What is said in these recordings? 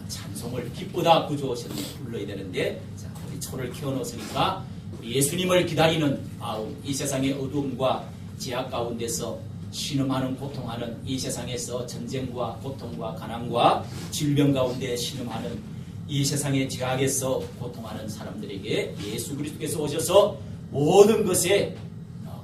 찬송을 기쁘다 구주오셨네 불러야 되는데, 자, 우리 초를 켜놓으니까 우리 예수님을 기다리는 마음, 이 세상의 어두움과 제약 가운데서 신음하는 고통하는 이 세상에서 전쟁과 고통과 가난과 질병 가운데 신음하는 이 세상의 제약에서 고통하는 사람들에게 예수 그리스도께서 오셔서 모든 것에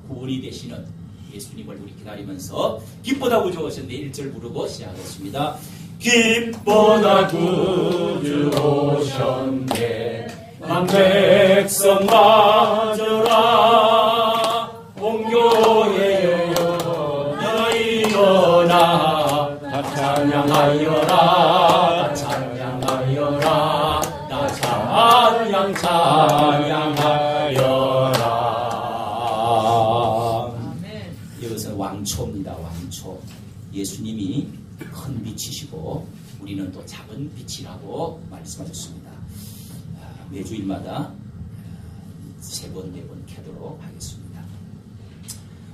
구원이 되시는 예수님을 우리 기다리면서 기쁘다 구주 오셨는데 1절 부르고 시작하겠습니다. 기쁘다 구주 오셨네 한 백성 맞으라 온 교회여 너희 일어나 다 찬양하여라 찬양하여라 다 찬양하여라. 이것은 왕초입니다. 왕초. 예수님이 큰 빛이시고 우리는 또 작은 빛이라고 말씀하셨습니다. 매주일마다 3번, 4번 켜도록 하겠습니다.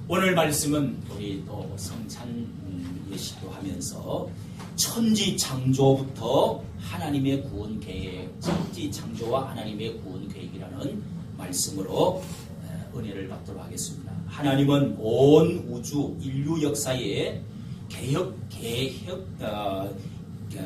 오늘 말씀은 우리 또 성찬 예식도 하면서 천지 창조부터 하나님의 구원 계획, 천지 창조와 하나님의 구원 계획이라는 말씀으로 은혜를 받도록 하겠습니다. 하나님은 온 우주 인류 역사의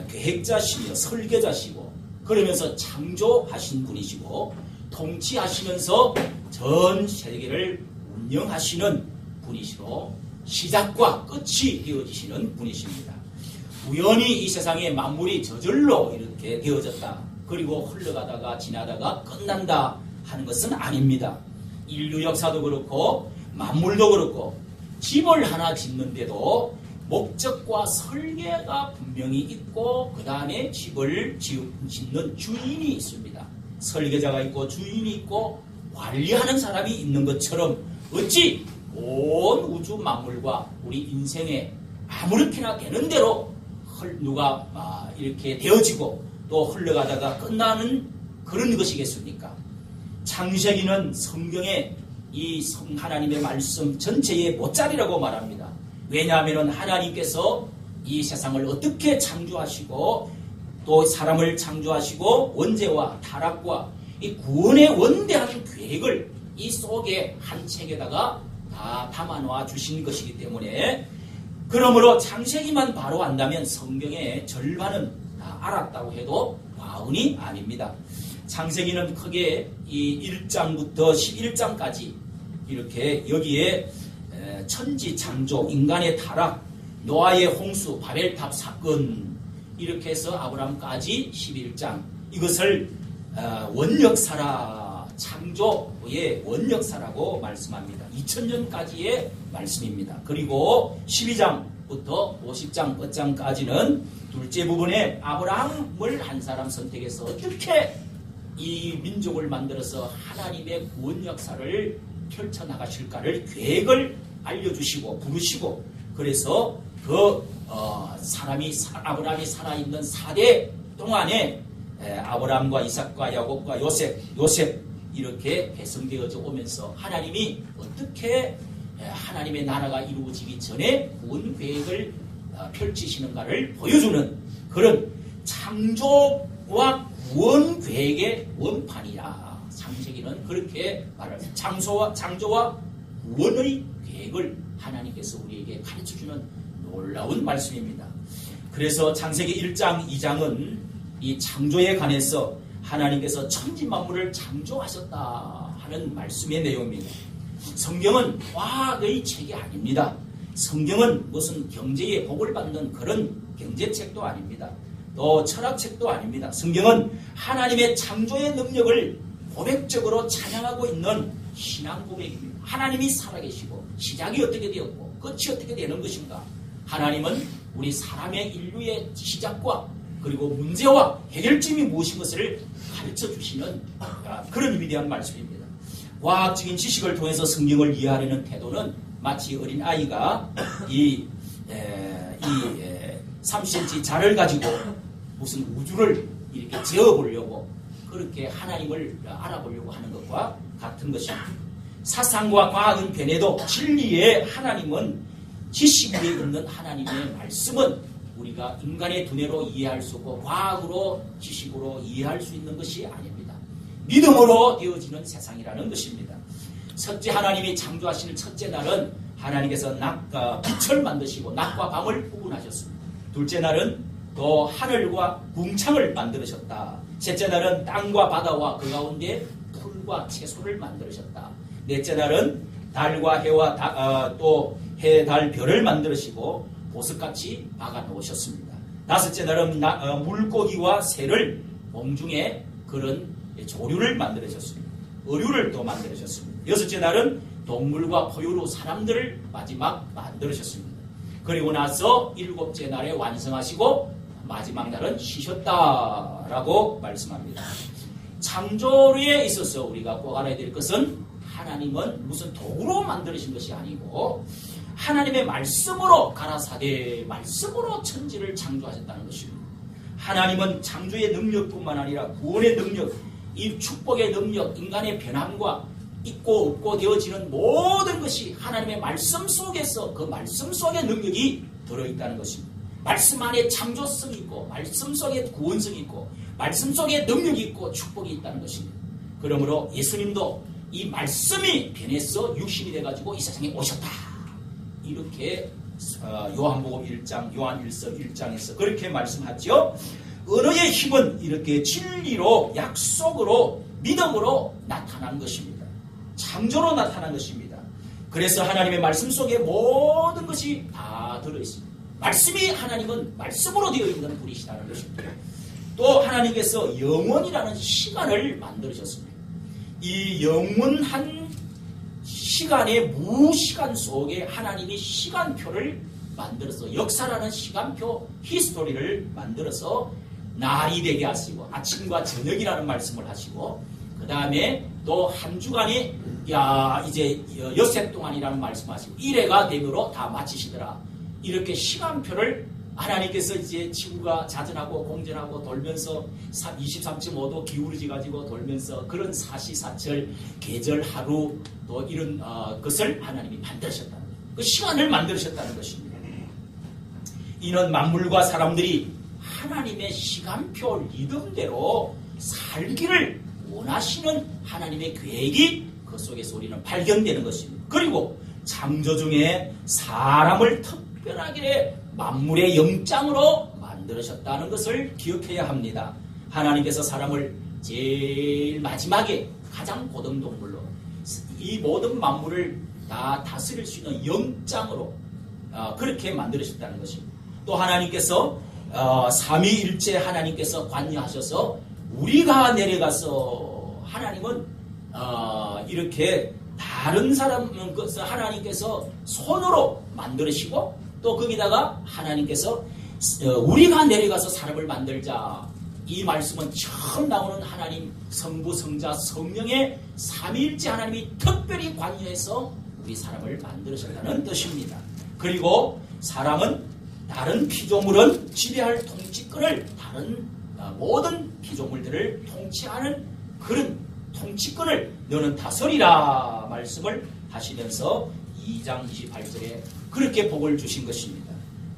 계획자시며 설계자시고 그러면서 창조하신 분이시고 통치하시면서 전 세계를 운영하시는 분이시로 시작과 끝이 되어지시는 분이십니다. 우연히 이 세상에 만물이 저절로 이렇게 되어졌다. 그리고 흘러가다가 지나다가 끝난다 하는 것은 아닙니다. 인류 역사도 그렇고 만물도 그렇고 집을 하나 짓는데도 목적과 설계가 분명히 있고 그 다음에 집을 짓는 주인이 있습니다. 설계자가 있고 주인이 있고 관리하는 사람이 있는 것처럼 어찌 온 우주 만물과 우리 인생에 아무렇게나 되는 대로 누가 이렇게 되어지고 또 흘러가다가 끝나는 그런 것이겠습니까? 창세기는 성경의 이 하나님의 말씀 전체의 못자리라고 말합니다. 왜냐하면 하나님께서 이 세상을 어떻게 창조하시고 또 사람을 창조하시고 원죄와 타락과 이 구원의 원대한 계획을 이 속에 한 책에다가 다 담아놓아 주신 것이기 때문에 그러므로 창세기만 바로 안다면 성경의 절반은 다 알았다고 해도 과언이 아닙니다. 창세기는 크게 이 1장부터 11장까지 이렇게 여기에 천지 창조, 인간의 타락, 노아의 홍수, 바벨탑 사건 이렇게 해서 아브라함까지 11장 이것을 원역사라 창조의 원역사라고 말씀합니다. 2000년까지의 말씀입니다. 그리고 12장부터 50장 끝장까지는 둘째 부분에 아브라함을 한 사람 선택해서 어떻게 이 민족을 만들어서 하나님의 구원 역사를 펼쳐나가실까를 계획을 알려주시고 부르시고 그래서 그 아브라함이 살아있는 4대 동안에 아브라함과 이삭과 야곱과 요셉 이렇게 배성되어져 오면서 하나님이 어떻게 하나님의 나라가 이루어지기 전에 구원 계획을 펼치시는가를 보여주는 그런 창조와 구원 계획의 원판이라 창세기는 그렇게 말합니다. 창조와 구원의 계획을 하나님께서 우리에게 가르쳐주는 놀라운 말씀입니다. 그래서 창세기 1장, 2장은 이 창조에 관해서 하나님께서 천지 만물을 창조하셨다 하는 말씀의 내용입니다. 성경은 과학의 책이 아닙니다. 성경은 무슨 경제의 복을 받는 그런 경제책도 아닙니다. 또 철학책도 아닙니다. 성경은 하나님의 창조의 능력을 고백적으로 찬양하고 있는 신앙 고백입니다. 하나님이 살아계시고 시작이 어떻게 되었고 끝이 어떻게 되는 것인가. 하나님은 우리 사람의 인류의 시작과 그리고 문제와 해결점이 무엇인 것을 가르쳐 주시는 그런 위대한 말씀입니다. 과학적인 지식을 통해서 성경을 이해하려는 태도는 마치 어린 아이가 이 3cm 자를 가지고 무슨 우주를 이렇게 재어보려고 그렇게 하나님을 알아보려고 하는 것과 같은 것입니다. 사상과 과학은 변해도 진리의 하나님은 지식 위에 있는 하나님의 말씀은 우리가 인간의 두뇌로 이해할 수 없고 과학으로 지식으로 이해할 수 있는 것이 아닙니다. 믿음으로 되어지는 세상이라는 것입니다. 첫째 하나님이 창조하시는 첫째 날은 하나님께서 빛을 만드시고 낮과 밤을 구분하셨습니다. 둘째 날은 또 하늘과 궁창을 만들으셨다. 셋째 날은 땅과 바다와 그 가운데 풀과 채소를 만들으셨다. 넷째 날은 달과 해와 또 해, 달, 별을 만들으시고 보석같이 박아 놓으셨습니다. 다섯째 날은 물고기와 새를 몸중에 그런 조류를 만들으셨습니다. 어류를 또 만들으셨습니다. 여섯째 날은 동물과 포유류 사람들을 마지막 만들으셨습니다. 그리고 나서 일곱째 날에 완성하시고 마지막 날은 쉬셨다라고 말씀합니다. 창조에 있어서 우리가 꼭 알아야 될 것은 하나님은 무슨 도구로 만드신 것이 아니고 하나님의 말씀으로 가라사대 말씀으로 천지를 창조하셨다는 것입니다. 하나님은 창조의 능력뿐만 아니라 구원의 능력, 이 축복의 능력, 인간의 변함과 있고 없고 되어지는 모든 것이 하나님의 말씀 속에서 그 말씀 속의 능력이 들어있다는 것입니다. 말씀 안에 창조성이 있고 말씀 속에 구원성이 있고 말씀 속에 능력이 있고 축복이 있다는 것입니다. 그러므로 예수님도 이 말씀이 변해서 육신이 돼가지고 이 세상에 오셨다. 이렇게 요한복음 1장, 요한 1서 1장에서 그렇게 말씀하죠. 언어의 힘은 이렇게 진리로 약속으로 믿음으로 나타난 것입니다. 창조로 나타난 것입니다. 그래서 하나님의 말씀 속에 모든 것이 다 들어있습니다. 말씀이 하나님은 말씀으로 되어 있는 분이시다는 것입니다. 또 하나님께서 영원이라는 시간을 만들으셨습니다. 이 영원한 시간의 무시간 속에 하나님이 시간표를 만들어서 역사라는 시간표 히스토리를 만들어서 날이 되게 하시고 아침과 저녁이라는 말씀을 하시고 그 다음에 또 한 주간이 이제 엿새 동안이라는 말씀하시고 1회가 되므로 다 마치시더라. 이렇게 시간표를 하나님께서 이제 지구가 자전하고 공전하고 돌면서 23.5도 기울어지 가지고 돌면서 그런 사시사철 계절 하루 또 이런 것을 하나님이 만드셨다는 거예요. 그 시간을 만드셨다는 것입니다. 이는 만물과 사람들이 하나님의 시간표 리듬대로 살기를 원하시는 하나님의 계획이 그 속에서 우리는 발견되는 것입니다. 그리고 창조 중에 사람을 특별하게 만물의 영장으로 만들으셨다는 것을 기억해야 합니다. 하나님께서 사람을 제일 마지막에 가장 고등동물로 이 모든 만물을 다 다스릴 수 있는 영장으로 그렇게 만들으셨다는 것입니다. 또 하나님께서 삼위일체 하나님께서 관여하셔서 우리가 내려가서 하나님은 이렇게 다른 사람은 하나님께서 손으로 만들으시고 또 거기다가 하나님께서 우리가 내려가서 사람을 만들자. 이 말씀은 처음 나오는 하나님 성부 성자 성령의 삼위일체 하나님이 특별히 관여해서 우리 사람을 만들으셨다는 뜻입니다. 그리고 사람은 다른 피조물은 지배할 통치권을 다른 모든 피조물들을 통치하는 그런 통치권을 너는 다스리라 말씀을 하시면서 2장 28절에 그렇게 복을 주신 것입니다.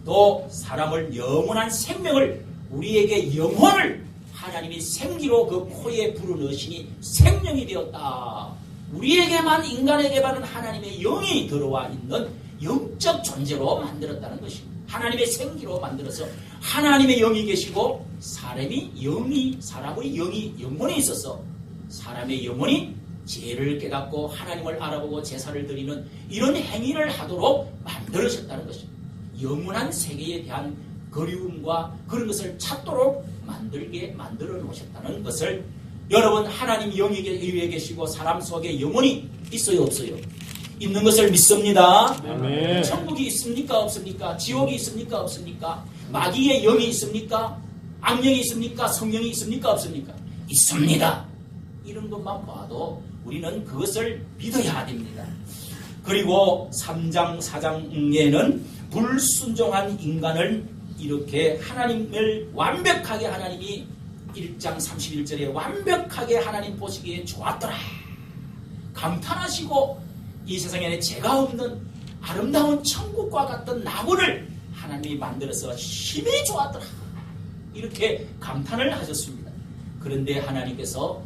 또 사람을 영원한 생명을 우리에게 영혼을 하나님이 생기로 그 코에 불어넣으시니 생명이 되었다. 우리에게만 인간에게만 하나님의 영이 들어와 있는 영적 존재로 만들었다는 것입니다. 하나님의 생기로 만들어서 하나님의 영이 계시고 사람의 영이 영혼이 있어서 사람의 영혼이 죄를 깨닫고 하나님을 알아보고 제사를 드리는 이런 행위를 하도록 만들으셨다는 것입니다. 영원한 세계에 대한 그리움과 그런 것을 찾도록 만들어 놓으셨다는 것을 여러분 하나님 영이 위에 계시고 사람 속에 영혼이 있어요 없어요? 있는 것을 믿습니다. 아멘. 천국이 있습니까 없습니까? 지옥이 있습니까 없습니까? 마귀의 영이 있습니까? 악령이 있습니까? 성령이 있습니까 없습니까? 있습니다. 이런 것만 봐도 우리는 그것을 믿어야 됩니다. 그리고 3장 4장에는 불순종한 인간을 이렇게 하나님을 완벽하게 하나님이 1장 31절에 완벽하게 하나님 보시기에 좋았더라. 감탄하시고 이 세상에 죄가 없는 아름다운 천국과 같은 나무를 하나님이 만들어서 힘이 좋았더라. 이렇게 감탄을 하셨습니다. 그런데 하나님께서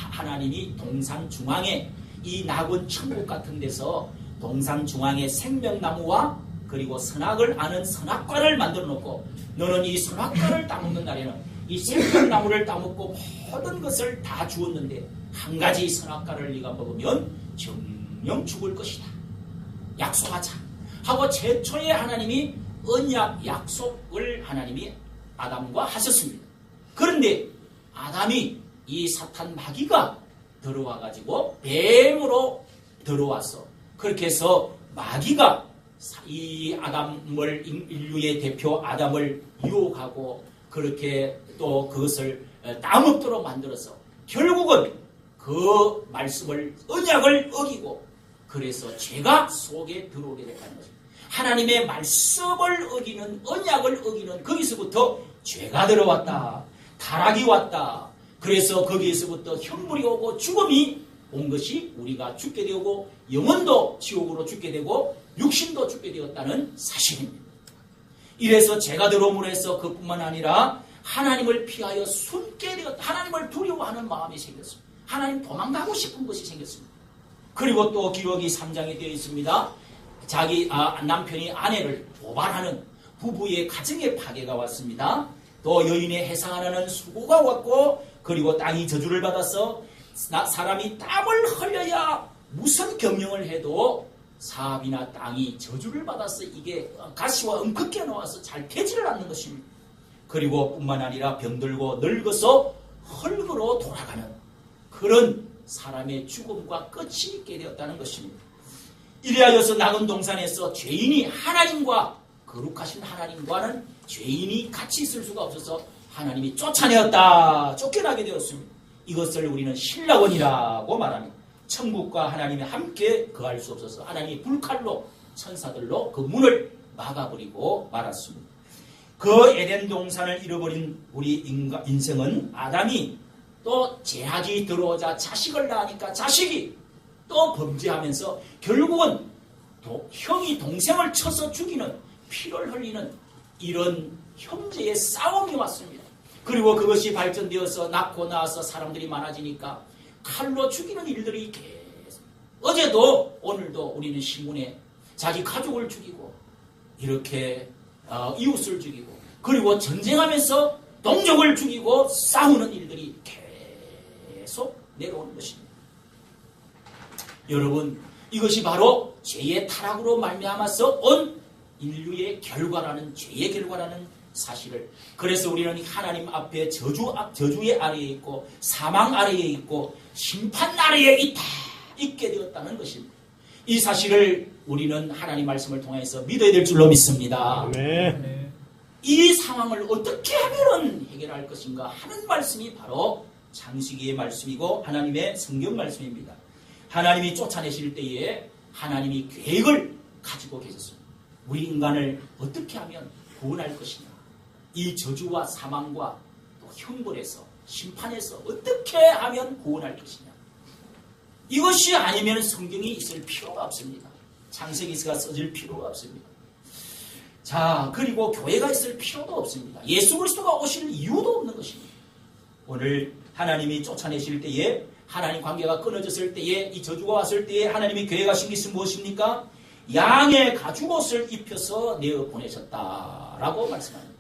하나님이 동산 중앙에 이 낙원 천국 같은 데서 동산 중앙에 생명나무와 그리고 선악을 아는 선악과를 만들어 놓고 너는 이 선악과를 따먹는 날에는 이 생명나무를 따먹고 모든 것을 다 주었는데 한 가지 선악과를 네가 먹으면 정령 죽을 것이다. 약속하자 하고 최초의 하나님이 언약 약속을 하나님이 아담과 하셨습니다. 그런데 아담이 이 사탄 마귀가 들어와 가지고 뱀으로 들어와서 그렇게 해서 마귀가 이 아담을 인류의 대표 아담을 유혹하고 그렇게 또 그것을 따먹도록 만들어서 결국은 그 말씀을 언약을 어기고 그래서 죄가 속에 들어오게 됐다는 것입니다. 하나님의 말씀을 어기는 언약을 어기는 거기서부터 죄가 들어왔다. 타락이 왔다. 그래서 거기에서부터 형벌이 오고 죽음이 온 것이 우리가 죽게 되고 영혼도 지옥으로 죽게 되고 육신도 죽게 되었다는 사실입니다. 이래서 죄가 들어옴으로 해서 그뿐만 아니라 하나님을 피하여 숨게 되었다. 하나님을 두려워하는 마음이 생겼습니다. 하나님 도망가고 싶은 것이 생겼습니다. 그리고 또 기록이 3장에 되어 있습니다. 자기 남편이 아내를 고발하는 부부의 가정의 파괴가 왔습니다. 또 여인의 해상하라는 수고가 왔고 그리고 땅이 저주를 받아서 사람이 땀을 흘려야 무슨 경영을 해도 사업이나 땅이 저주를 받아서 이게 가시와 음극게 나와서 잘 되지를 않는 것입니다. 그리고 뿐만 아니라 병들고 늙어서 흙으로 돌아가는 그런 사람의 죽음과 끝이 있게 되었다는 것입니다. 이래하여서 낙원 동산에서 죄인이 하나님과 거룩하신 하나님과는 죄인이 같이 있을 수가 없어서 하나님이 쫓아내었다. 쫓겨나게 되었습니다. 이것을 우리는 신라원이라고 말합니다. 천국과 하나님이 함께 거할 수 없어서 하나님이 불칼로 천사들로 그 문을 막아버리고 말았습니다. 그 에덴 동산을 잃어버린 우리 인생은 아담이 또 제약이 들어오자 자식을 낳으니까 자식이 또 범죄하면서 결국은 형이 동생을 쳐서 죽이는 피를 흘리는 이런 형제의 싸움이 왔습니다. 그리고 그것이 발전되어서 낳고 나서 사람들이 많아지니까 칼로 죽이는 일들이 계속 어제도 오늘도 우리는 신문에 자기 가족을 죽이고 이렇게 이웃을 죽이고 그리고 전쟁하면서 동족을 죽이고 싸우는 일들이 계속 내려오는 것입니다. 여러분 이것이 바로 죄의 타락으로 말미암아서 온 인류의 결과라는 죄의 결과라는 사실을 그래서 우리는 하나님 앞에 저주의 아래에 있고 사망 아래에 있고 심판 아래에 있게 되었다는 것입니다. 이 사실을 우리는 하나님 말씀을 통해서 믿어야 될 줄로 믿습니다. 네. 이 상황을 어떻게 하면 해결할 것인가 하는 말씀이 바로 창세기의 말씀이고 하나님의 성경 말씀입니다. 하나님이 쫓아내실 때에 하나님이 계획을 가지고 계셨습니다. 우리 인간을 어떻게 하면 구원할 것이냐 이 저주와 사망과 또 형벌에서 심판에서 어떻게 하면 구원할 것이냐 이것이 아니면 성경이 있을 필요가 없습니다. 창세기가 써질 필요가 없습니다. 자 그리고 교회가 있을 필요도 없습니다. 예수 그리스도가 오실 이유도 없는 것입니다. 오늘 하나님이 쫓아내실 때에 하나님 관계가 끊어졌을 때에 이 저주가 왔을 때에 하나님이 계획하신 것은 무엇입니까? 양의 가죽옷을 입혀서 내어 보내셨다라고 말씀합니다.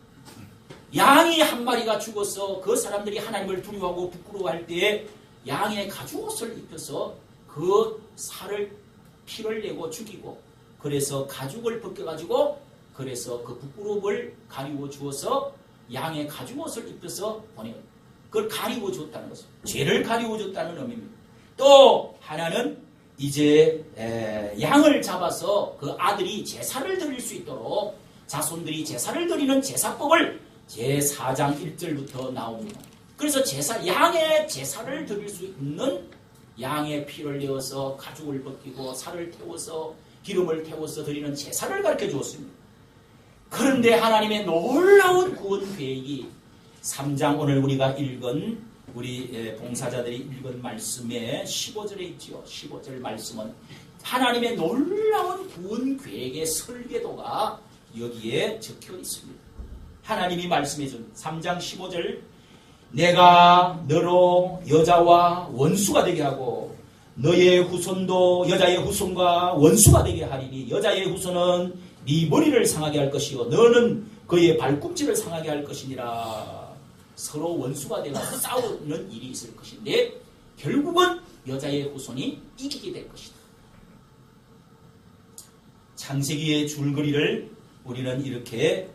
양이 한 마리가 죽어서 그 사람들이 하나님을 두려워하고 부끄러워할 때에 양의 가죽옷을 입혀서 그 살을 피를 내고 죽이고 그래서 가죽을 벗겨가지고 그래서 그 부끄러움을 가리워 주어서 양의 가죽옷을 입혀서 보내요. 그걸 가리워 줬다는 것입니다. 죄를 가리워 줬다는 의미입니다. 또 하나는 이제 양을 잡아서 그 아들이 제사를 드릴 수 있도록 자손들이 제사를 드리는 제사법을 제4장 1절부터 나옵니다. 그래서 양의 제사를 드릴 수 있는 양의 피를 내어서 가죽을 벗기고 살을 태워서 기름을 태워서 드리는 제사를 가르쳐 주었습니다. 그런데 하나님의 놀라운 구원 계획이 3장 오늘 우리가 읽은 우리 봉사자들이 읽은 말씀에 15절에 있지요. 15절 말씀은 하나님의 놀라운 구원 계획의 설계도가 여기에 적혀 있습니다. 하나님이 말씀해준 3장 15절 내가 너로 여자와 원수가 되게 하고 너의 후손도 여자의 후손과 원수가 되게 하리니 여자의 후손은 네 머리를 상하게 할 것이요 너는 그의 발꿈치를 상하게 할 것이니라. 서로 원수가 되어서 싸우는 일이 있을 것인데 결국은 여자의 후손이 이기게 될 것이다. 창세기의 줄거리를 우리는 이렇게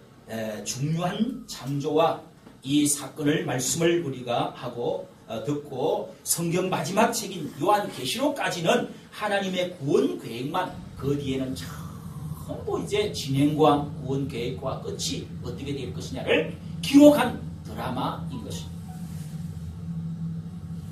중요한 창조와 이 사건을 말씀을 우리가 하고 듣고 성경 마지막 책인 요한계시록까지는 하나님의 구원 계획만 그 뒤에는 전부 이제 진행과 구원 계획과 끝이 어떻게 될 것이냐를 기록한 드라마인 것입니다.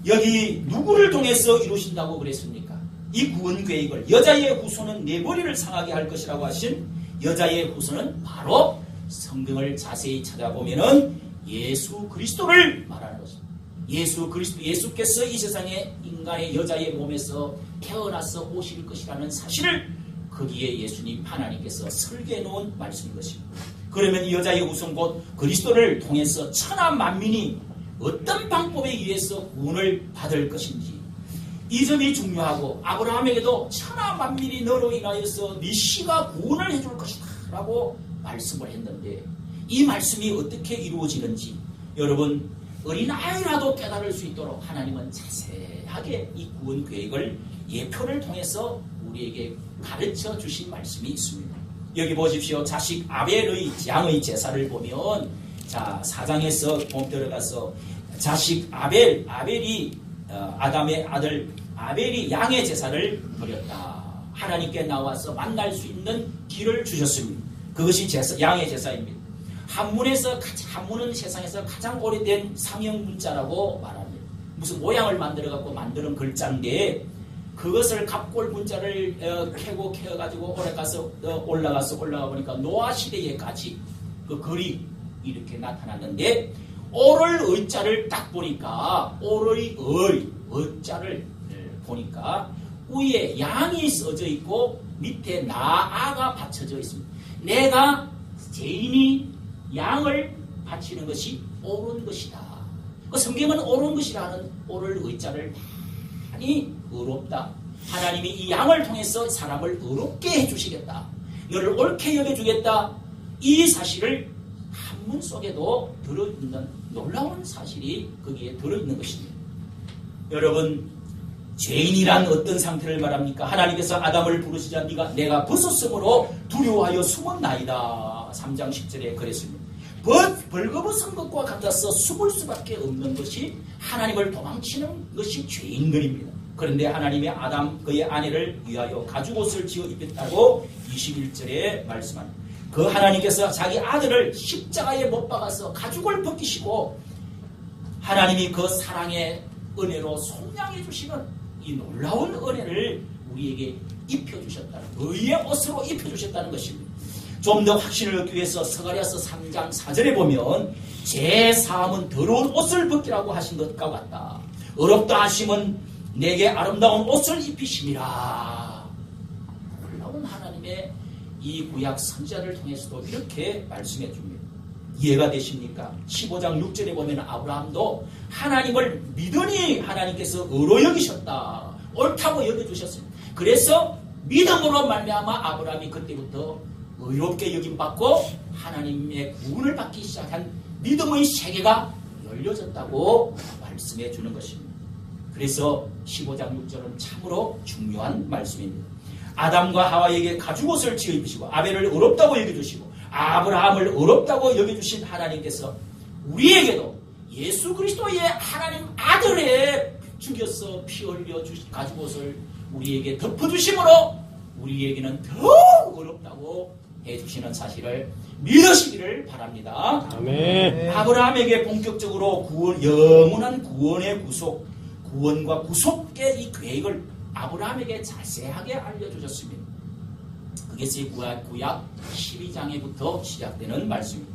여기 누구를 통해서 이루신다고 그랬습니까? 이 구원 계획을 여자의 후손은 내 머리를 상하게 할 것이라고 하신 여자의 후손은 바로 성경을 자세히 찾아보면은 예수 그리스도를 말하는 것입니다. 예수 그리스도, 예수께서 이 세상에 인간의 여자의 몸에서 태어나서 오실 것이라는 사실을 거기에 예수님 하나님께서 설계해 놓은 말씀인 것입니다. 그러면 이 여자의 후손 곧 그리스도를 통해서 천하 만민이 어떤 방법에 의해서 구원을 받을 것인지 이 점이 중요하고 아브라함에게도 천하 만민이 너로 인하여서 네 씨가 구원을 해줄 것이다 라고 말씀을 했는데 이 말씀이 어떻게 이루어지는지 여러분 어린아이라도 깨달을 수 있도록 하나님은 자세하게 이 구원 계획을 예표를 통해서 우리에게 가르쳐 주신 말씀이 있습니다. 여기 보십시오. 자식 아벨의 양의 제사를 보면 자 4장에서 들어가서 자식 아벨이 아담의 아들 아벨이 양의 제사를 드렸다. 하나님께 나와서 만날 수 있는 길을 주셨습니다. 그것이 양의 제사입니다. 한문은 세상에서 가장 오래된 상형 문자라고 말합니다. 무슨 모양을 만들어갖고 만드는 글자인데 그것을 갑골 문자를 캐가지고 올라가 보니까 노아 시대에까지 그 글이 이렇게 나타났는데 오를 의자를 딱 보니까 오의 의자를 보니까 위에 양이 써져 있고 밑에 나아가 받쳐져 있습니다. 내가 죄인이 양을 바치는 것이 옳은 것이다. 그 성경은 옳은 것이라는 오를 의자를 많이 의롭다. 하나님이 이 양을 통해서 사람을 의롭게 해주시겠다. 너를 옳게 여겨주겠다. 이 사실을 한문 속에도 들어있는 놀라운 사실이 거기에 들어있는 것입니다. 여러분 죄인이란 어떤 상태를 말합니까? 하나님께서 아담을 부르시자 내가 벗었으므로 두려워하여 숨었나이다. 3장 10절에 그랬습니다. 벌거벗은 것과 같아서 숨을 수밖에 없는 것이 하나님을 도망치는 것이 죄인들입니다. 그런데 하나님의 아담 그의 아내를 위하여 가죽옷을 지어 입혔다고 21절에 말씀합니다. 그 하나님께서 자기 아들을 십자가에 못 박아서 가죽을 벗기시고 하나님이 그 사랑의 은혜로 속량해 주시는 이 놀라운 은혜를 우리에게 입혀주셨다는 의의 옷으로 입혀주셨다는 것입니다. 좀 더 확신을 얻기 위해서 스가랴서 3장 4절에 보면 제 사함은 더러운 옷을 벗기라고 하신 것과 같다. 어렵다 하심은 내게 아름다운 옷을 입히심이라. 놀라운 하나님의 이 구약 선지자를 통해서도 이렇게 말씀해 줍니다. 이해가 되십니까? 15장 6절에 보면 아브라함도 하나님을 믿으니 하나님께서 의로 여기셨다. 옳다고 여겨주셨습니다. 그래서 믿음으로 말미암아 아브라함이 그때부터 의롭게 여김받고 하나님의 구원을 받기 시작한 믿음의 세계가 열려졌다고 말씀해 주는 것입니다. 그래서 15장 6절은 참으로 중요한 말씀입니다. 아담과 하와에게 가죽옷을 지어 입히시고 아벨을 의롭다고 여겨주시고 아브라함을 의롭다고 여겨주신 하나님께서 우리에게도 예수 그리스도의 하나님 아들에 죽여서 피 흘려 주신 가죽옷을 우리에게 덮어주심으로 우리에게는 더 의롭다고 해주시는 사실을 믿으시기를 바랍니다. 아멘. 아브라함에게 본격적으로 영원한 구원의 구원과 구속의 이 계획을 아브라함에게 자세하게 알려주셨습니다. 그것이 구약 12장에부터 시작되는 말씀입니다.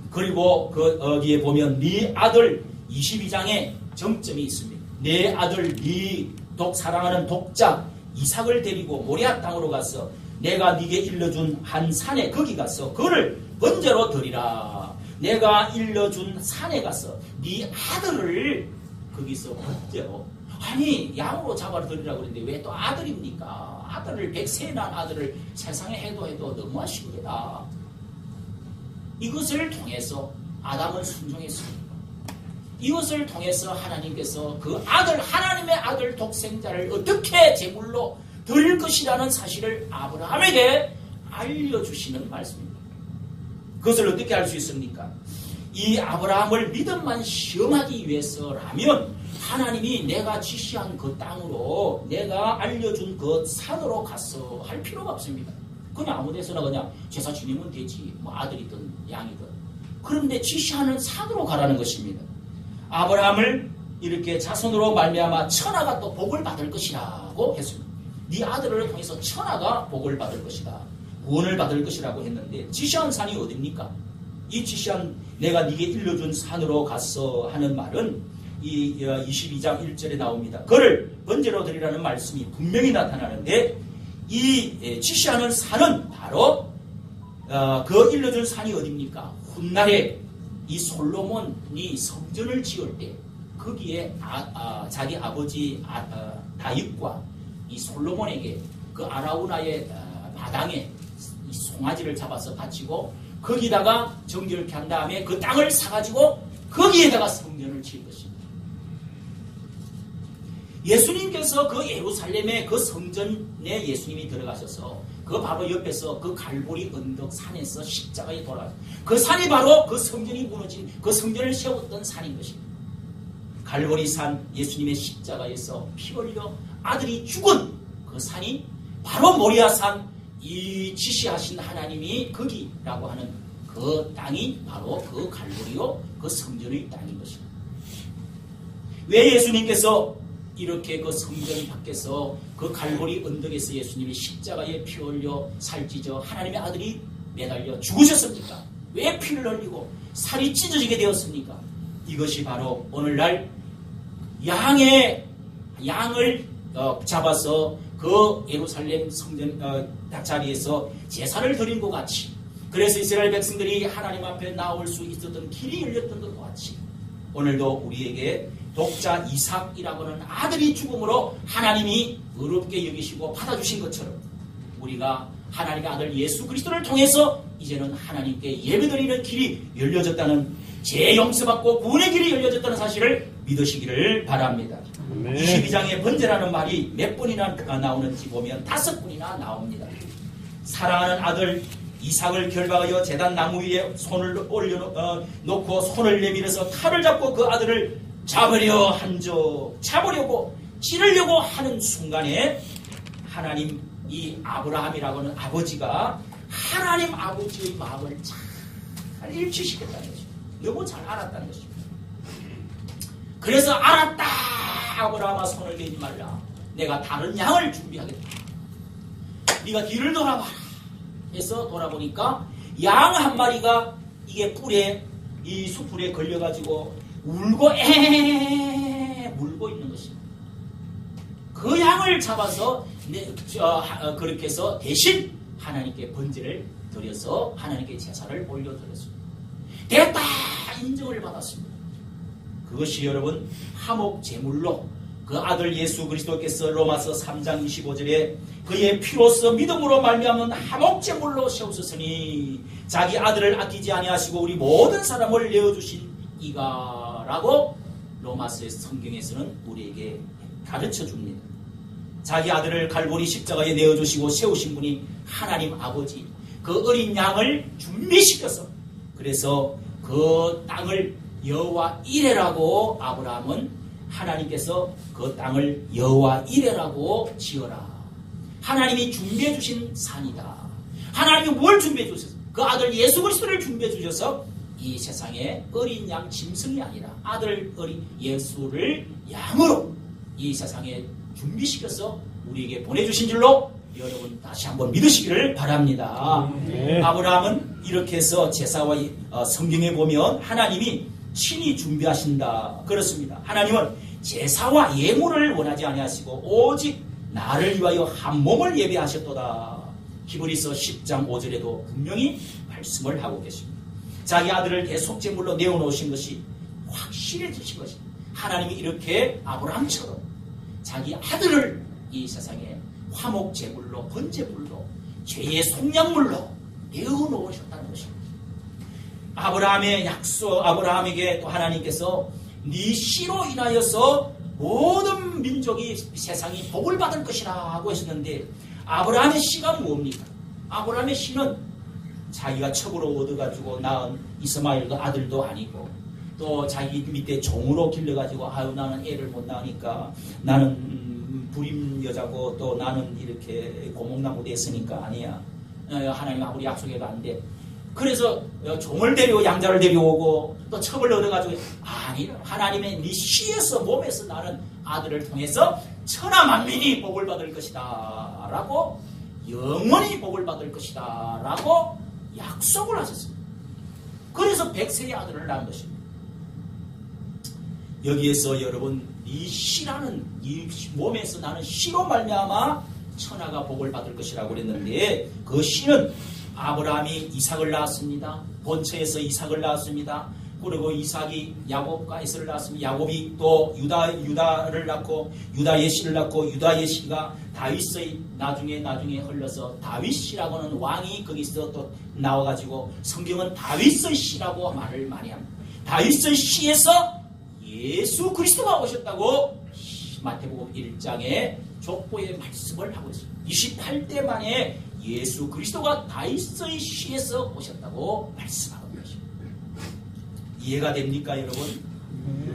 그리고 거기에 보면 네 아들 22장에 정점이 있습니다. 내 아들 네 사랑하는 독자 이삭을 데리고 모리아 땅으로 가서 내가 네게 일러준 한 산에 거기 가서 그를 번제로 드리라. 내가 일러준 산에 가서 네 아들을 거기서 번제로. 아니 양으로 잡아 드리라고 그랬는데 왜 또 아들입니까? 아들을 백세 난 아들을 세상에 해도 너무하신 거다. 이것을 통해서 아담은 순종했습니다. 이것을 통해서 하나님께서 그 아들, 하나님의 아들 독생자를 어떻게 제물로 드릴 것이라는 사실을 아브라함에게 알려주시는 말씀입니다. 그것을 어떻게 알 수 있습니까? 이 아브라함을 믿음만 시험하기 위해서라면 하나님이 내가 지시한 그 땅으로, 내가 알려준 그 산으로 가서 할 필요가 없습니다. 그냥 아무 데서나 그냥 제사 지내면 되지. 뭐 아들이든 양이든. 그런데 지시하는 산으로 가라는 것입니다. 아브라함을 이렇게 자손으로 말미암아 천하가 또 복을 받을 것이라고 했습니다. 네 아들을 통해서 천하가 복을 받을 것이다. 구원을 받을 것이라고 했는데 지시한 산이 어딥니까? 이 지시한 내가 네게 일러준 산으로 가서 하는 말은 이 22장 1절에 나옵니다. 그를 번제로 드리라는 말씀이 분명히 나타나는데 이 지시하는 산은 바로 그 일러준 산이 어딥니까? 훗날에 이 솔로몬이 성전을 지을 때 거기에 자기 아버지 다윗과 이 솔로몬에게 그 아라우나의 마당에 이 송아지를 잡아서 바치고 거기다가 정결케 한 다음에 그 땅을 사가지고 거기에다가 성전을 지을 것입니다. 예수님께서 그 예루살렘의 그 성전에 예수님이 들어가셔서 그 바로 옆에서 그 갈보리 언덕 산에서 십자가에 돌아가서 그 산이 바로 그 성전이 무너진 그 성전을 세웠던 산인 것입니다. 갈보리 산 예수님의 십자가에서 피 흘려 아들이 죽은 그 산이 바로 모리아산 이 지시하신 하나님이 거기라고 하는 그 땅이 바로 그 갈보리요 그 성전의 땅인 것입니다. 왜 예수님께서 이렇게 그 성전 밖에서 그 갈보리 언덕에서 예수님이 십자가에 피 흘려 살찌져 하나님의 아들이 매달려 죽으셨습니까? 왜 피를 흘리고 살이 찢어지게 되었습니까? 이것이 바로 오늘날 양을 잡아서 그 예루살렘 성전 자리에서 제사를 드린 것 같이, 그래서 이스라엘 백성들이 하나님 앞에 나올 수 있었던 길이 열렸던 것과 같이 오늘도 우리에게 독자 이삭이라고 하는 아들이 죽음으로 하나님이 의롭게 여기시고 받아주신 것처럼 우리가 하나님의 아들 예수 그리스도를 통해서 이제는 하나님께 예배드리는 길이 열려졌다는, 재용서받고 구원의 길이 열려졌다는 사실을 믿으시기를 바랍니다. 22장의 번제라는 말이 몇 번이나 나오는지 보면 5번이나 나옵니다. 사랑하는 아들 이삭을 결박하여 제단 나무 위에 손을 올려놓고 손을 내밀어서 칼을 잡고 그 아들을 잡으려고 찌르려고 하는 순간에 하나님 이 아브라함이라고 하는 아버지가 하나님 아버지의 마음을 잘 일치시켰다는 것입니다. 너무 잘 알았다는 것입니다. 그래서 알았다 아브라함아 손을 내지 말라. 내가 다른 양을 준비하겠다. 네가 뒤를 돌아봐라 해서 돌아보니까 양 한 마리가 이게 뿔에 이 수풀에 걸려가지고 울고 물고 있는 것입니다. 그 양을 잡아서 그렇게 해서 대신 하나님께 번제를 드려서 하나님께 제사를 올려드렸습니다. 됐다 인정을 받았습니다. 그것이 여러분 화목 제물로 그 아들 예수 그리스도께서 로마서 3장 25절에 그의 피로서 믿음으로 말미암은 화목 제물로 세우셨으니 자기 아들을 아끼지 아니하시고 우리 모든 사람을 내어주신 이가라고 로마서의 성경에서는 우리에게 가르쳐 줍니다. 자기 아들을 갈보리 십자가에 내어주시고 세우신 분이 하나님 아버지, 그 어린 양을 준비시켜서 그래서 그 땅을 여호와 이레라고 아브라함은 하나님께서 그 땅을 여호와 이레라고 지어라. 하나님이 준비해 주신 산이다. 하나님이 뭘 준비해 주셨어? 그 아들 예수 그리스도를 준비해 주셔서 이 세상에 어린 양 짐승이 아니라 아들 어린 예수를 양으로 이 세상에 준비시켜서 우리에게 보내주신 줄로 여러분 다시 한번 믿으시기를 바랍니다. 네. 아브라함은 이렇게 해서 제사와 성경에 보면 하나님이 친히 준비하신다 그렇습니다. 하나님은 제사와 예물을 원하지 아니하시고 오직 나를 위하여 한 몸을 예배하셨도다. 히브리서 10장 5절에도 분명히 말씀을 하고 계십니다. 자기 아들을 대속제물로 내어놓으신 것이 확실해지신 것입니다. 하나님이 이렇게 아브라함처럼 자기 아들을 이 세상에 화목제물로 번제물로 죄의 속량물로 내어놓으셨다는 것입니다. 아브라함의 약속, 아브라함에게 또 하나님께서 네 씨로 인하여서 모든 민족이 세상이 복을 받을 것이라 하고 했었는데, 아브라함의 씨가 뭡니까? 아브라함의 씨는 자기가 첩으로 얻어가지고 낳은 이스마엘도 아들도 아니고, 또 자기 밑에 종으로 길러가지고 아유 나는 애를 못 낳으니까 나는 불임 여자고 또 나는 이렇게 고목나무 됐으니까 아니야. 하나님 아무리 약속해도 안 돼. 그래서 종을 데리고 양자를 데려오고 또 첩을 얻어가지고 아니, 하나님의 네 씨에서 몸에서 나는 아들을 통해서 천하 만민이 복을 받을 것이다 라고, 영원히 복을 받을 것이다 라고 약속을 하셨습니다. 그래서 백세의 아들을 낳은 것입니다. 여기에서 여러분, 이 씨라는, 이 몸에서 나는 씨로 말미암아 천하가 복을 받을 것이라고 그랬는데, 그 씨는 아브라함이 이삭을 낳았습니다. 본처에서 이삭을 낳았습니다. 그리고 이삭이 야곱과 에서를 낳았습니다. 야곱이 또 유다를 낳고 유다의 씨를 낳고 유다의 씨가 다윗의 나중에 흘러서 다윗이라고는 왕이 거기서 또 나와가지고 성경은 다윗의 씨라고 말을 많이 합니다. 다윗의 씨에서 예수 그리스도가 오셨다고 마태복음 1장에 족보의 말씀을 하고 있습니다. 28대 만에 예수 그리스도가 다윗의 씨에서 오셨다고 말씀하고 계십니다. 이해가 됩니까, 여러분?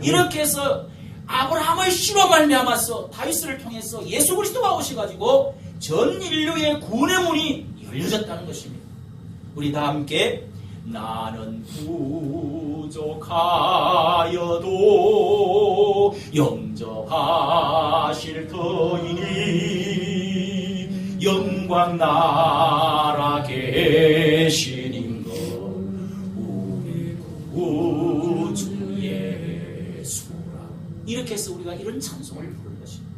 이렇게 해서 아브라함의 씨로 말미암아서 다윗을 통해서 예수 그리스도가 오셔가지고 전 인류의 구원의 문이 열려졌다는 것입니다. 우리 다 함께 나는 부족하여도 영접하실 터이니 영광 나라 계시는 것 우리 구주 예수라. 이렇게 해서 우리가 이런 찬송을 부르는 것입니다.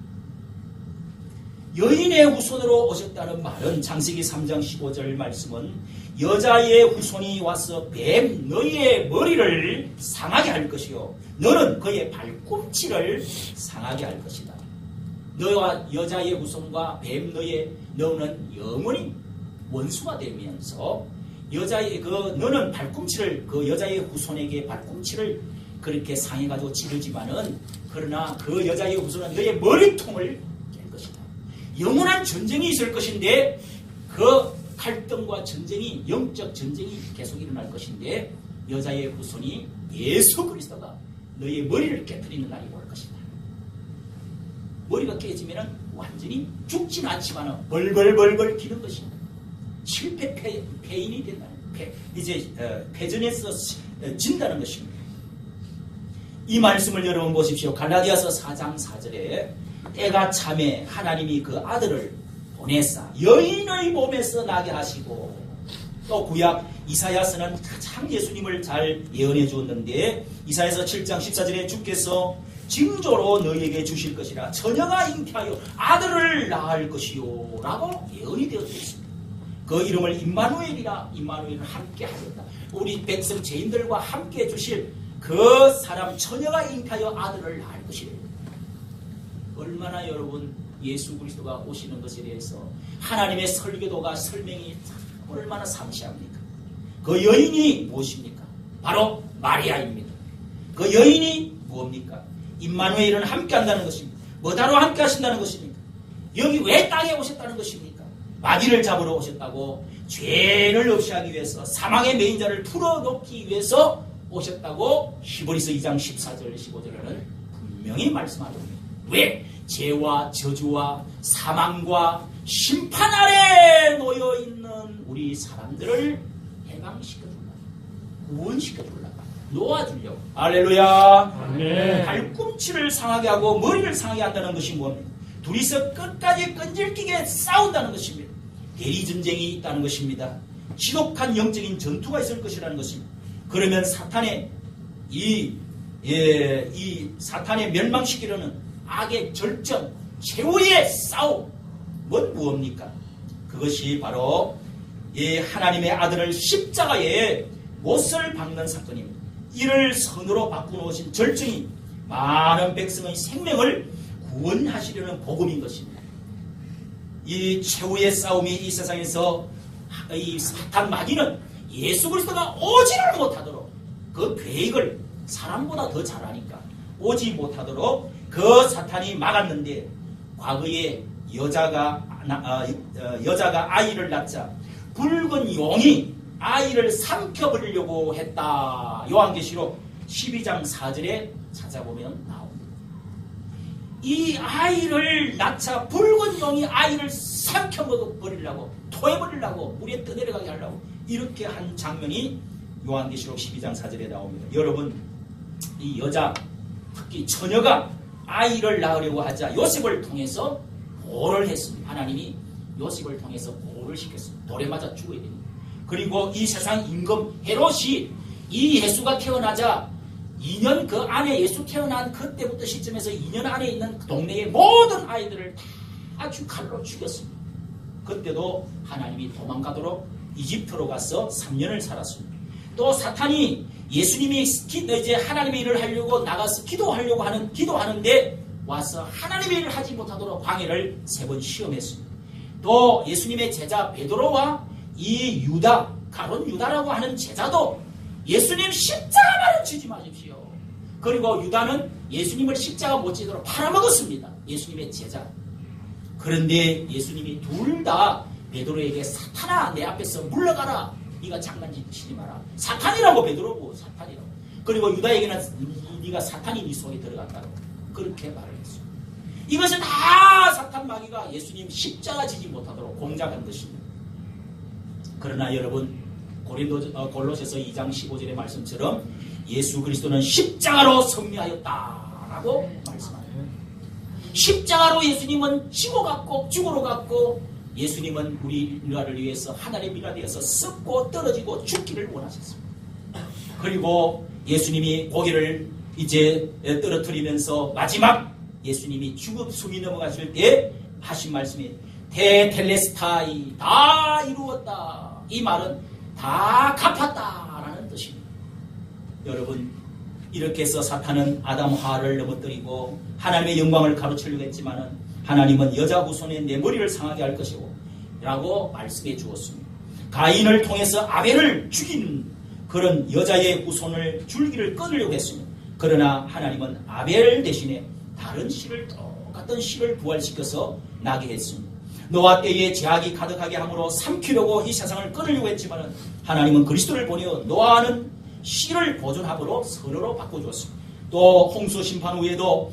여인의 후손으로 오셨다는 말은 창세기 3장 15절 말씀은 여자의 후손이 와서 뱀 너희의 머리를 상하게 할 것이요 너는 그의 발꿈치를 상하게 할 것이다. 너와 여자의 후손과 뱀 너는 영원히 원수가 되면서 여자의 너는 발꿈치를 그 여자의 후손에게 발꿈치를 그렇게 상해가지고 찌르지만은, 그러나 그 여자의 후손은 너의 머리통을 깰 것이다. 영원한 전쟁이 있을 것인데, 그 갈등과 전쟁이, 영적 전쟁이 계속 일어날 것인데, 여자의 후손이 예수 그리스도가 너의 머리를 깨뜨리는 날이 올 것이다. 머리가 깨지면 완전히 죽지는 않지만 벌벌벌벌 기는 것입니다. 실패 패인이 된다는, 이제 패전에서 진다는 것입니다. 이 말씀을 여러분 보십시오. 갈라디아서 4장 4절에 때가 참에 하나님이 그 아들을 보내사 여인의 몸에서 나게 하시고, 또 구약 이사야서는 가장 예수님을 잘 예언해 주었는데, 이사야서 7장 14절에 주께서 징조로 너희에게 주실 것이라 처녀가 잉태하여 아들을 낳을 것이요 라고 예언이 되어 있습니다. 그 이름을 임마누엘이라, 임마누엘은 함께 하겠다. 우리 백성 죄인들과 함께 주실 그 사람 처녀가 잉태하여 아들을 낳을 것이래. 얼마나 여러분 예수 그리스도가 오시는 것에 대해서 하나님의 설교도가 설명이 얼마나 상세합니까? 그 여인이 무엇입니까? 바로 마리아입니다. 그 여인이 뭡니까? 임마누엘은 함께 한다는 것입니다. 뭐다로 함께 하신다는 것입니까? 여기 왜 땅에 오셨다는 것입니까? 마귀를 잡으러 오셨다고, 죄를 없이 하기 위해서, 사망의 메인 자를 풀어놓기 위해서 오셨다고 히브리서 2장 14절 15절에는 분명히 말씀하고 있습니다. 왜? 죄와 저주와 사망과 심판 아래 놓여있는 우리 사람들을 해방시켜주려고, 구원시켜주려고, 놓아주려고. 할렐루야. 아멘. 발꿈치를 상하게 하고 머리를 상하게 한다는 것이 뭡니까? 둘이서 끝까지 끈질기게 싸운다는 것입니다. 대리전쟁이 있다는 것입니다. 지독한 영적인 전투가 있을 것이라는 것입니다. 그러면 사탄의 이 사탄의 멸망시키려는 악의 절정, 최후의 싸움, 무엇입니까? 그것이 바로 이 하나님의 아들을 십자가에 못을 박는 사건입니다. 이를 선으로 바꾸놓으신 절정이 많은 백성의 생명을 구원하시려는 복음인 것입니다. 이 최후의 싸움이 이 세상에서 이 사탄 마귀는 예수 그리스도가 오지를 못하도록 그 계획을 사람보다 더 잘하니까 오지 못하도록 그 사탄이 막았는데, 과거에 여자가 아이를 낳자 붉은 용이 아이를 삼켜버리려고 했다. 요한계시록 12장 4절에 찾아보면 나옵니다. 이 아이를 낳자 붉은 용이 아이를 삼켜버리려고, 토해버리려고, 물에 떠내려가게 하려고 이렇게 한 장면이 요한계시록 12장 4절에 나옵니다. 여러분, 이 여자, 특히 처녀가 아이를 낳으려고 하자 요셉을 통해서 보호를 했습니다. 하나님이 요셉을 통해서 보호를 시켰습니다. 돌에 맞아 죽어야 됩니다. 그리고 이 세상 임금 헤롯이 이 예수가 태어나자 2년 그 안에 예수 태어난 그때부터 시점에서 2년 안에 있는 동네의 모든 아이들을 다 칼로 죽였습니다. 그때도 하나님이 도망가도록 이집트로 가서 3년을 살았습니다. 또 사탄이 예수님이 이제 하나님의 일을 하려고 나가서 기도하는데 와서 하나님의 일을 하지 못하도록 방해를 3번 시험했습니다. 또 예수님의 제자 베드로와 이 유다, 가룟 유다라고 하는 제자도 예수님 십자가만 지지 마십시오. 그리고 유다는 예수님을 십자가 못 지도록 팔아먹었습니다. 예수님의 제자. 그런데 예수님이 둘 다 베드로에게 사탄아 내 앞에서 물러가라. 네가 장난치지 마라. 사탄이라고 베드로고 사탄이라고. 그리고 유다에게는 네가 사탄이 네 속에 들어갔다고 그렇게 말을 했어요. 이것은 다 사탄 마귀가 예수님 십자가 지지 못하도록 공작한 것입니다. 그러나 여러분, 골로새서 2장 15절의 말씀처럼 예수 그리스도는 십자가로 승리하였다라고 말씀합니다. 십자가로 예수님은 지고 갔고 죽으러 갔고, 예수님은 우리나라를 위해서 하나님의 미라 되어서 썩고 떨어지고 죽기를 원하셨습니다. 그리고 예수님이 고기를 이제 떨어뜨리면서 마지막 예수님이 죽음 숨이 넘어가실 때 하신 말씀이 테텔레스타이, 다 이루었다. 이 말은 다 갚았다라는 뜻입니다. 여러분, 이렇게 해서 사탄은 아담 하와를 넘어뜨리고 하나님의 영광을 가로채려고 했지만은 하나님은 여자 후손에 내 머리를 상하게 할 것이고 라고 말씀해 주었습니다. 가인을 통해서 아벨을 죽이는 그런 여자의 후손을 줄기를 끊으려고 했습니다. 그러나 하나님은 아벨 대신에 다른 씨를, 똑같은 씨를 부활시켜서 나게 했습니다. 노아 때에 제약이 가득하게 함으로 삼키려고 이 세상을 끊으려고 했지만 하나님은 그리스도를 보내어 노아는 씨를 보존함으로 서로로 바꿔주었습니다. 또 홍수 심판 후에도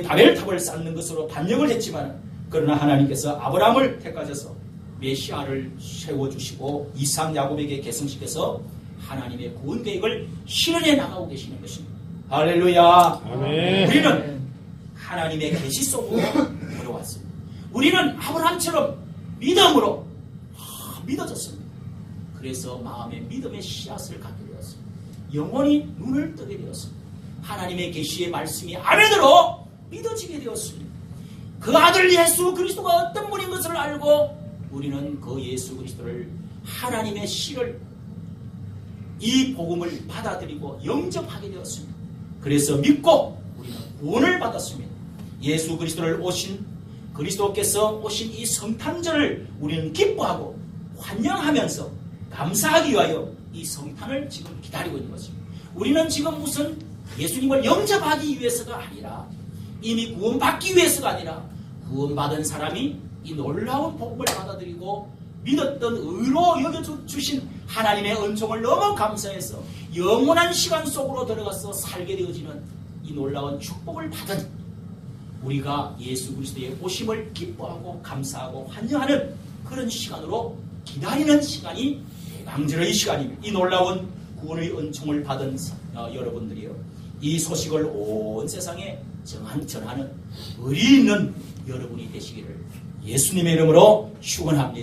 바벨탑을 쌓는 것으로 반역을 했지만 그러나 하나님께서 아브라함을 택하셔서 메시아를 세워주시고 이삭 야곱에게 계승시켜서 하나님의 구원 계획을 실현해 나가고 계시는 것입니다. 할렐루야. 아멘. 우리는 하나님의 계시 속으로 들어왔습니다. 우리는 아브라함처럼 믿음으로 믿어졌습니다. 그래서 마음에 믿음의 씨앗을 갖게 되었습니다. 영원히 눈을 뜨게 되었습니다. 하나님의 계시의 말씀이 아멘으로 믿어지게 되었습니다. 그 아들 예수 그리스도가 어떤 분인 것을 알고 우리는 그 예수 그리스도를 하나님의 씨를, 이 복음을 받아들이고 영접하게 되었습니다. 그래서 믿고 우리는 구원을 받았습니다. 예수 그리스도를 그리스도께서 오신 이 성탄절을 우리는 기뻐하고 환영하면서 감사하기 위하여 이 성탄을 지금 기다리고 있는 것입니다. 우리는 지금 무슨 예수님을 영접하기 위해서가 아니라, 이미 구원받기 위해서가 아니라, 구원받은 사람이 이 놀라운 복음을 받아들이고 믿었던 의로 여겨주신 하나님의 은총을 너무 감사해서 영원한 시간 속으로 들어가서 살게 되어지는 이 놀라운 축복을 받은 우리가 예수 그리스도의 오심을 기뻐하고 감사하고 환영하는 그런 시간으로 기다리는 시간이 대강절의 시간입니다. 이 놀라운 구원의 은총을 받은 여러분들이요, 이 소식을 온 세상에 전하는 의리 있는 여러분이 되시기를 예수님의 이름으로 축원합니다.